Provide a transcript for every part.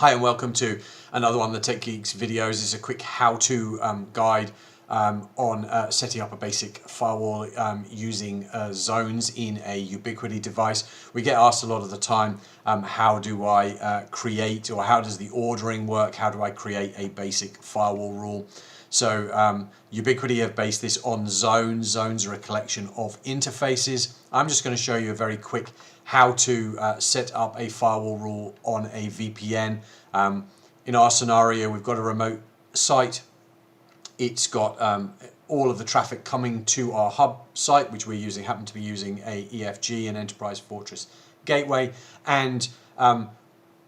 Hi and welcome to another one of the Tech Geeks videos. This is a quick how-to guide on setting up a basic firewall using zones in a Ubiquiti device. We get asked a lot of the time, how do I create, or how does the ordering work? How do I create a basic firewall rule? So Ubiquiti have based this on zones. Zones are a collection of interfaces. I'm just going to show you a very quick how to set up a firewall rule on a VPN. In our scenario, we've got a remote site. It's got all of the traffic coming to our hub site, which we're using, happen to be using a EFG, an Enterprise Fortress Gateway, and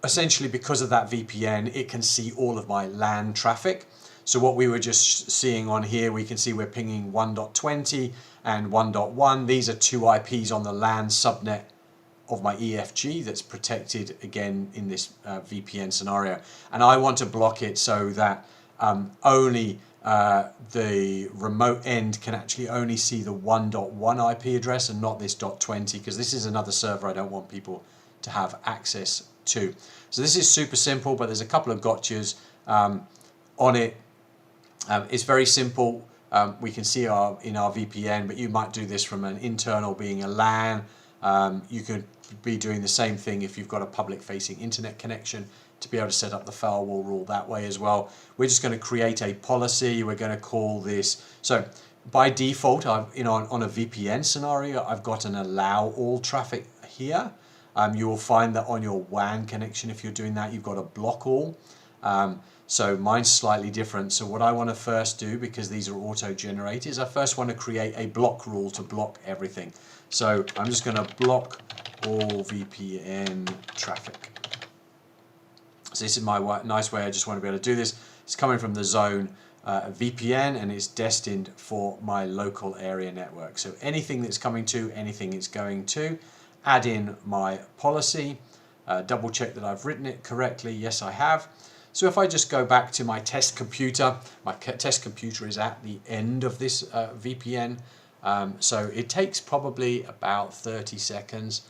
essentially because of that VPN, it can see all of my LAN traffic. So what we were just seeing on here, we can see we're pinging 1.20 and 1.1. These are two IPs on the LAN subnet of my EFG that's protected again in this VPN scenario. And I want to block it so that only the remote end can actually only see the 1.1 IP address and not this .20, because this is another server I don't want people to have access to. So this is super simple, but there's a couple of gotchas on it. It's very simple. We can see in our VPN, but you might do this from an internal, being a LAN. You could be doing the same thing if you've got a public-facing internet connection, to be able to set up the firewall rule that way as well. We're just going to create a policy. We're going to call this, so by default, on a VPN scenario, I've got an allow all traffic here. You will find that on your WAN connection, if you're doing that, you've got a block all. So mine's slightly different. So what I want to first do, because these are auto-generated, is I first want to create a block rule to block everything. So I'm just going to block all VPN traffic. So this is my nice way. I just want to be able to do this. It's coming from the zone VPN, and it's destined for my local area network. So anything that's coming to, anything it's going to, add in my policy, double check that I've written it correctly. Yes, I have. So if I just go back to my test computer, my test computer is at the end of this VPN. So it takes probably about 30 seconds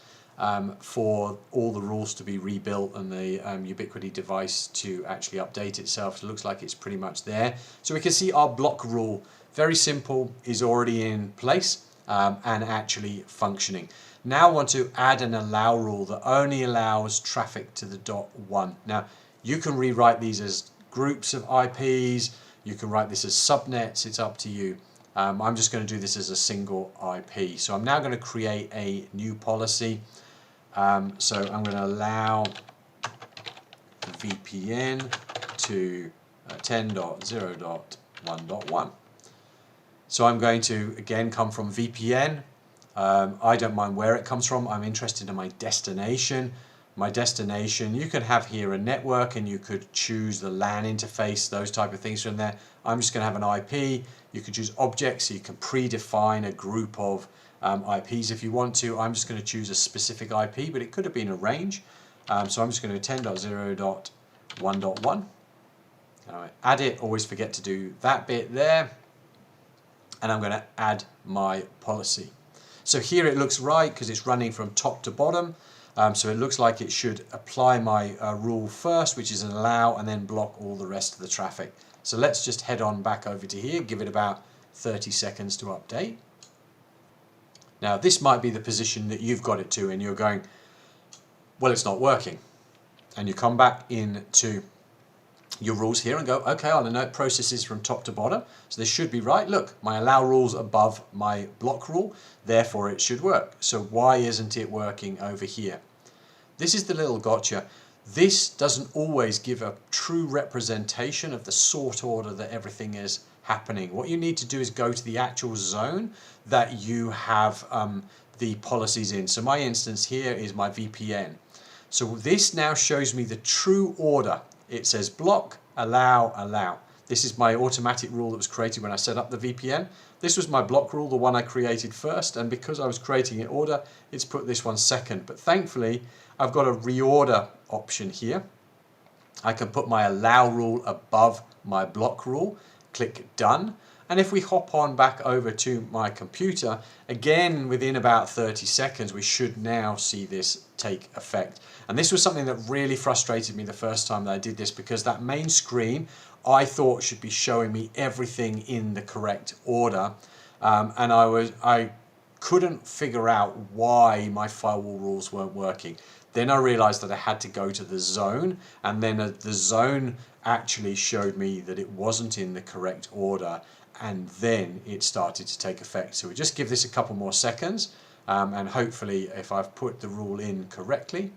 for all the rules to be rebuilt and the Ubiquiti device to actually update itself. It looks like it's pretty much there. So we can see our block rule, very simple, is already in place and actually functioning. Now I want to add an allow rule that only allows traffic to the .1. Now you can rewrite these as groups of IPs. You can write this as subnets. It's up to you. I'm just going to do this as a single IP. So I'm now going to create a new policy. So I'm going to allow VPN to 10.0.1.1. So I'm going to, again, come from VPN. I don't mind where it comes from. I'm interested in my destination. My destination, you can have here a network, and you could choose the LAN interface, those type of things from there. I'm just going to have an IP. You could choose objects, so you can predefine a group of IPs if you want to. I'm just going to choose a specific IP, but it could have been a range. So I'm just going to 10.0.1.1. Add it, always forget to do that bit there. And I'm going to add my policy. So here it looks right because it's running from top to bottom. So it looks like it should apply my rule first, which is an allow, and then block all the rest of the traffic. So let's just head on back over to here, give it about 30 seconds to update. Now this might be the position that you've got it to, and you're going, well, it's not working. And you come back into your rules here and go, okay, I'll note processes from top to bottom. So this should be right. Look, my allow rule's above my block rule, therefore it should work. So why isn't it working over here? This is the little gotcha. This doesn't always give a true representation of the sort order that everything is happening. What you need to do is go to the actual zone that you have the policies in. So my instance here is my VPN. So this now shows me the true order. It says block, allow, allow. This is my automatic rule that was created when I set up the VPN. This was my block rule, the one I created first, and because I was creating it order, it's put this one second. But thankfully, I've got a reorder option here. I can put my allow rule above my block rule, click done, And if we hop on back over to my computer, again, within about 30 seconds, we should now see this take effect. And this was something that really frustrated me the first time that I did this, because that main screen I thought should be showing me everything in the correct order. And I couldn't figure out why my firewall rules weren't working. Then I realized that I had to go to the zone, and then the zone actually showed me that it wasn't in the correct order, and then it started to take effect. So we just give this a couple more seconds, and hopefully if I've put the rule in correctly,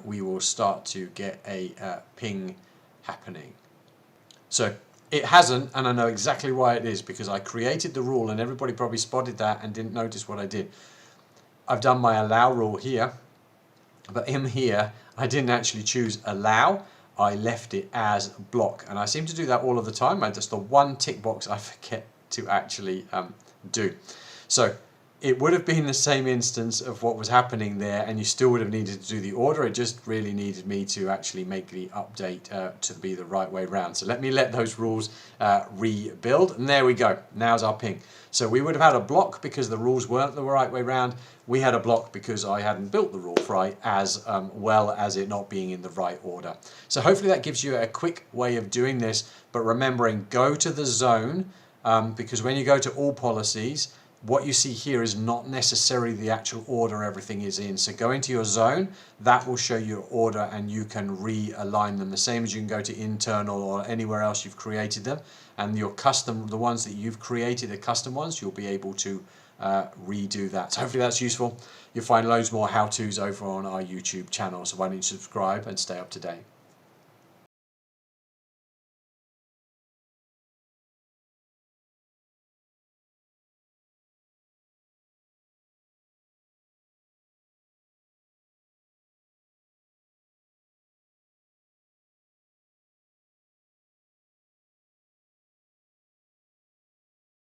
we will start to get a ping happening. So it hasn't, and I know exactly why it is, because I created the rule and everybody probably spotted that and didn't notice what I did. I've done my allow rule here, but in here I didn't actually choose allow, I left it as block, and I seem to do that all of the time. Just the one tick box I forget to actually do. So it would have been the same instance of what was happening there, and you still would have needed to do the order. It just really needed me to actually make the update to be the right way around. So let me let those rules rebuild, and there we go. Now's our ping. So we would have had a block because the rules weren't the right way around. We had a block because I hadn't built the rules right, as well as it not being in the right order. So hopefully that gives you a quick way of doing this, but remembering, go to the zone, because when you go to all policies, what you see here is not necessarily the actual order everything is in. So go into your zone, that will show you your order, and you can realign them. The same as you can go to internal or anywhere else you've created them, and your custom, the ones that you've created, the custom ones, you'll be able to redo that. So hopefully that's useful. You'll find loads more how-tos over on our YouTube channel. So why don't you subscribe and stay up to date.